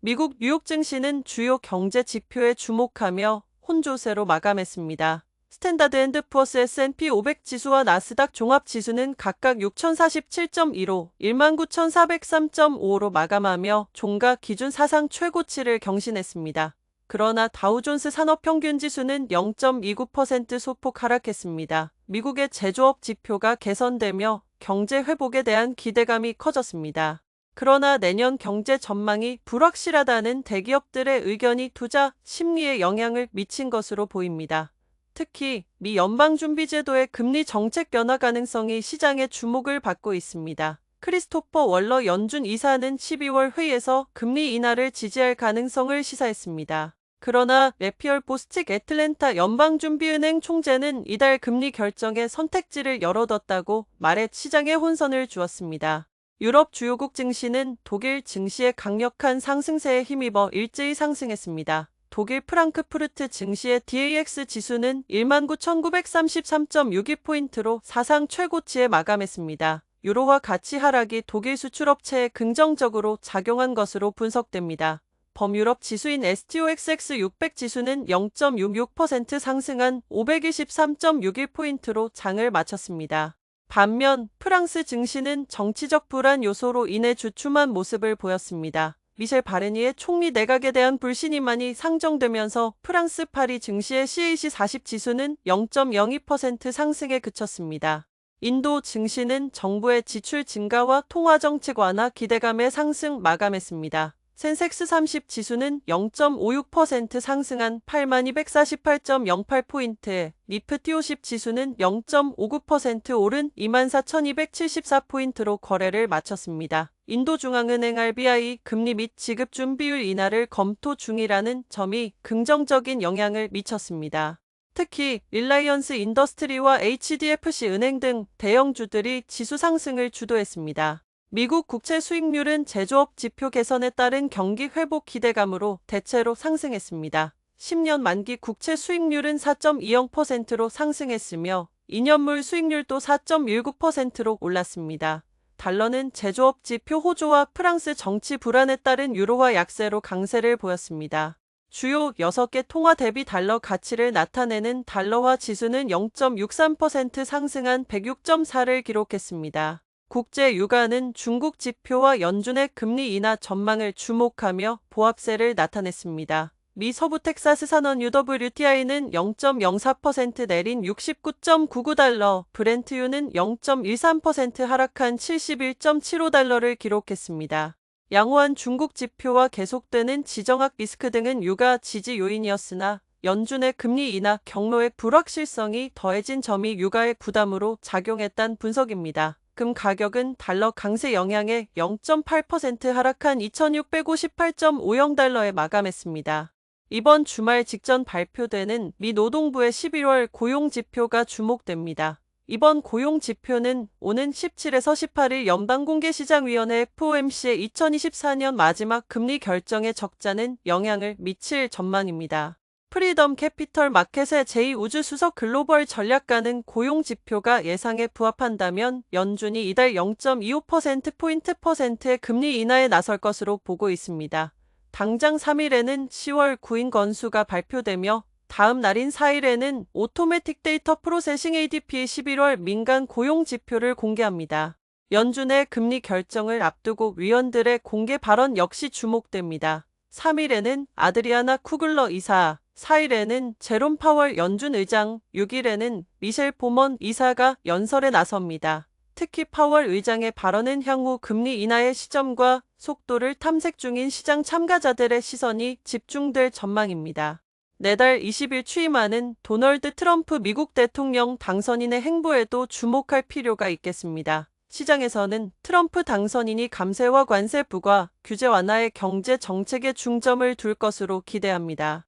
미국 뉴욕 증시는 주요 경제 지표에 주목하며 혼조세로 마감했습니다. 스탠다드 앤드 푸어스 S&P 500 지수와 나스닥 종합 지수는 각각 6,047.15, 19,403.5로 마감하며 종가 기준 사상 최고치를 경신했습니다. 그러나 다우존스 산업평균 지수는 0.29% 소폭 하락했습니다. 미국의 제조업 지표가 개선되며 경제 회복에 대한 기대감이 커졌습니다. 그러나 내년 경제 전망이 불확실하다는 대기업들의 의견이 투자 심리에 영향을 미친 것으로 보입니다. 특히 미 연방준비제도의 금리 정책 변화 가능성이 시장의 주목을 받고 있습니다. 크리스토퍼 월러 연준 이사는 12월 회의에서 금리 인하를 지지할 가능성을 시사했습니다. 그러나 매피얼 보스틱 애틀랜타 연방준비은행 총재는 이달 금리 결정의 선택지를 열어뒀다고 말해 시장에 혼선을 주었습니다. 유럽 주요국 증시는 독일 증시의 강력한 상승세에 힘입어 일제히 상승했습니다. 독일 프랑크푸르트 증시의 DAX 지수는 19,933.62포인트로 사상 최고치에 마감했습니다. 유로화 가치 하락이 독일 수출업체에 긍정적으로 작용한 것으로 분석됩니다. 범유럽 지수인 STOXX 600 지수는 0.66% 상승한 523.61포인트로 장을 마쳤습니다. 반면 프랑스 증시는 정치적 불안 요소로 인해 주춤한 모습을 보였습니다. 미셸 바르니에 총리 내각에 대한 불신이 많이 상정되면서 프랑스 파리 증시의 CAC 40 지수는 0.02% 상승에 그쳤습니다. 인도 증시는 정부의 지출 증가와 통화정책 완화 기대감의 상승 마감했습니다. 센섹스 30 지수는 0.56% 상승한 8248.08포인트에 니프티 50 지수는 0.59% 오른 24,274포인트로 거래를 마쳤습니다. 인도중앙은행 RBI 금리 및 지급준비율 인하를 검토 중이라는 점이 긍정적인 영향을 미쳤습니다. 특히 릴라이언스 인더스트리와 HDFC 은행 등 대형주들이 지수 상승을 주도했습니다. 미국 국채 수익률은 제조업 지표 개선에 따른 경기 회복 기대감으로 대체로 상승했습니다. 10년 만기 국채 수익률은 4.20%로 상승했으며 2년물 수익률도 4.19%로 올랐습니다. 달러는 제조업 지표 호조와 프랑스 정치 불안에 따른 유로화 약세로 강세를 보였습니다. 주요 6개 통화 대비 달러 가치를 나타내는 달러화 지수는 0.63% 상승한 106.4를 기록했습니다. 국제 유가는 중국 지표와 연준의 금리 인하 전망을 주목하며 보합세를 나타냈습니다. 미 서부 텍사스 산원 UWTI는 0.04% 내린 69.99달러, 브렌트유는 0.13% 하락한 71.75달러를 기록했습니다. 양호한 중국 지표와 계속되는 지정학 리스크 등은 유가 지지 요인이었으나 연준의 금리 인하 경로의 불확실성이 더해진 점이 유가의 부담으로 작용했다는 분석입니다. 금 가격은 달러 강세 영향에 0.8% 하락한 2,658.50달러에 마감했습니다. 이번 주말 직전 발표되는 미 노동부의 11월 고용지표가 주목됩니다. 이번 고용지표는 오는 17에서 18일 연방공개시장위원회 FOMC의 2024년 마지막 금리 결정에 적잖은 영향을 미칠 전망입니다. 프리덤 캐피털 마켓의 제2우주수석 글로벌 전략가는 고용지표가 예상에 부합한다면 연준이 이달 0.25%포인트의 금리 인하에 나설 것으로 보고 있습니다. 당장 3일에는 10월 구인 건수가 발표되며 다음 날인 4일에는 오토매틱 데이터 프로세싱 ADP의 11월 민간 고용지표를 공개합니다. 연준의 금리 결정을 앞두고 위원들의 공개 발언 역시 주목됩니다. 3일에는 아드리아나 쿠글러 이사, 4일에는 제롬 파월 연준 의장, 6일에는 미셸 보먼 이사가 연설에 나섭니다. 특히 파월 의장의 발언은 향후 금리 인하의 시점과 속도를 탐색 중인 시장 참가자들의 시선이 집중될 전망입니다. 내달 20일 취임하는 도널드 트럼프 미국 대통령 당선인의 행보에도 주목할 필요가 있겠습니다. 시장에서는 트럼프 당선인이 감세와 관세 부과, 규제 완화의 경제 정책에 중점을 둘 것으로 기대합니다.